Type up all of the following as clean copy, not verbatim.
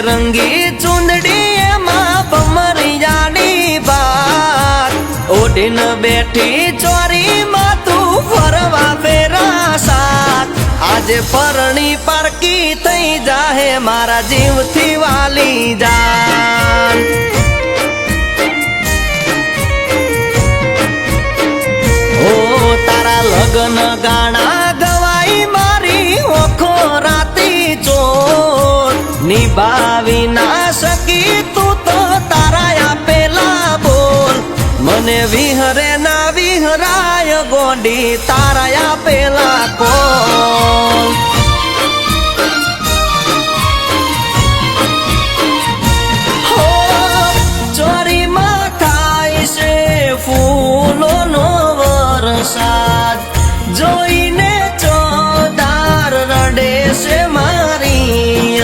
રંગી ચૂંદડી એમાં ભમરિયાની બાત ઓઢીને બેઠી ચોરીમાં તું ફરવા ફેરા સાથ આજે પરણી પારકી થઈ જાહે મારા જીવથી વાલી જાન ઓ તારા લગન ગાણા ગવાઈ મારી ઓખો રાતી ચોર નિભાવી ના શકી તું તો તારા આપેલા બોલ મને વિહરે ના વિહરાય ગોડી તારા આપેલા કોલ હો ચોરીમાં થાય છે ફૂલોનો વરસાદ જોઈને ચોદાર રડે છે મારી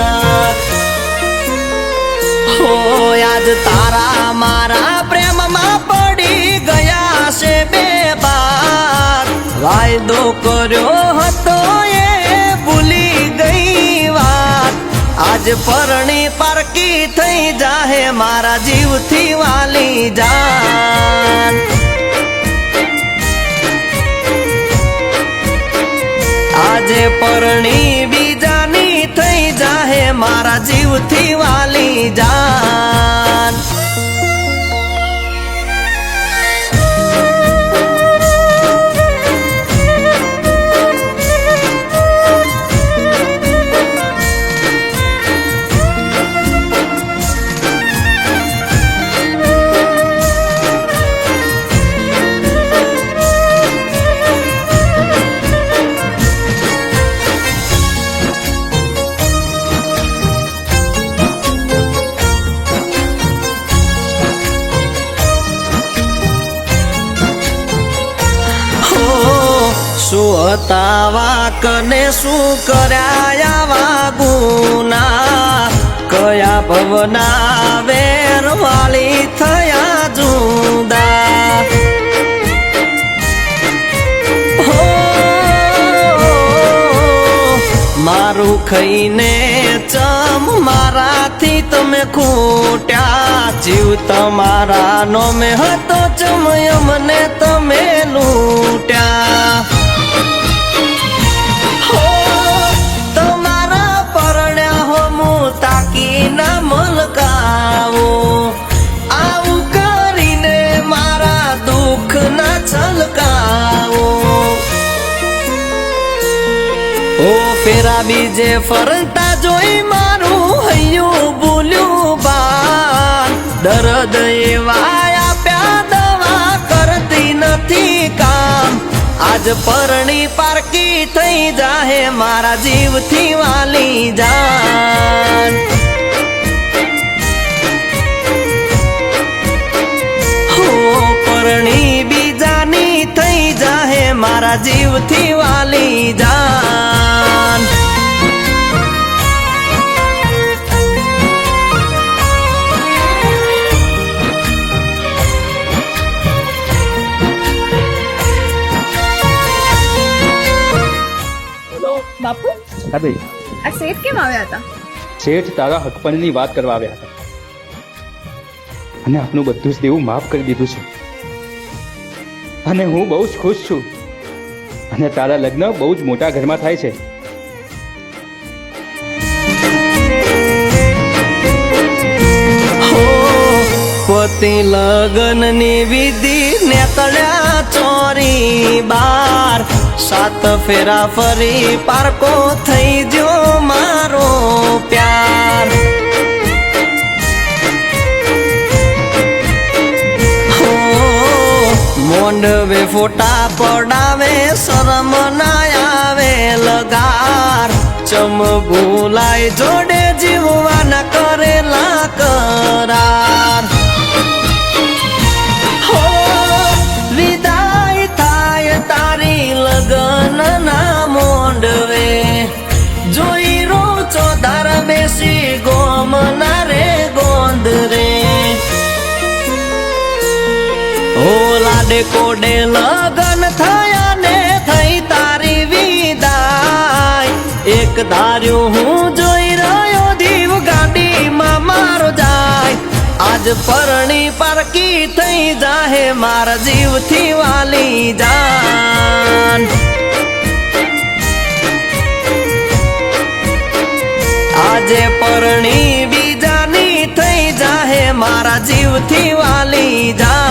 હો આજ તારા મારા પ્રેમમાં પડી ગયા છે બે બાર વાયદો કર્યો હતો એ ભૂલી ગઈ વાત આજ પરણી પારકી થઈ જાહે મારા જીવથી વાલી જાન આજે પરણી બીજાની થઈ જાહે મારા જીવથી વાલી જાન શું હતા વાકને શું કર્યા વાગુના કયા ભવના વેર વાલી થયા જુદા હો મારું ખાઈને ચમ મારાથી તમે ખૂટ્યા જીવ તમારા નો મેં હતો ચમય મને તમે લૂટ્યા મલકાવો આવું કરીને મારા દુઃખ ના છલકાવો ઓ ફેરા બીજે ફરતા જોઈ મારું હૈયું ભૂલ્યું બાન દર્દ એવા આપ્યા દવા કરતી નથી કામ આજ પરણી પારકી થઈ જાહે મારા જીવથી વાલી જાન પરણી બીજાની થઈ જાહે મારા જીવથી વાલી જાન બાપુ હા ભાઈ આ શેઠ કેમ આવ્યા હતા શેઠ તારા હકપણની વાત કરવા આવ્યા હતા અને આપનું બધું જ દેવું માફ કરી દીધું છે અને હું બહુ જ ખુશ છું અને તારા લગ્ન બહુ જ મોટા ઘરમાં થાય છે પતિ લગ્નની વિધિ નેતળ્યા ચોરી બાર સાત ફેરા ફરી પારકો થઈ જો મારો પ્યાર મોંડવે ફોટા પડાવે શરમ ના આવે લગાર ચમ ભૂલાય જોડે જીવવાના કરેલા કરાર હો વિદાય થાય તારી લગન ના મોંડવે જોઈ રો ચોધાર બેસી ગોમ ના રે ગોંદ રે ઓ લાડે કોડે લગન થયા ને થઈ તારી વિદાય એક ધાર્યું હું જોઈ રહ્યો દીવ ગાડી આજ પરણી પારકી થઈ જાહે મારા જીવથી વાલી જાન આજે પરણી બીજાની થઈ જાહે મારા જીવથી વાલી જાન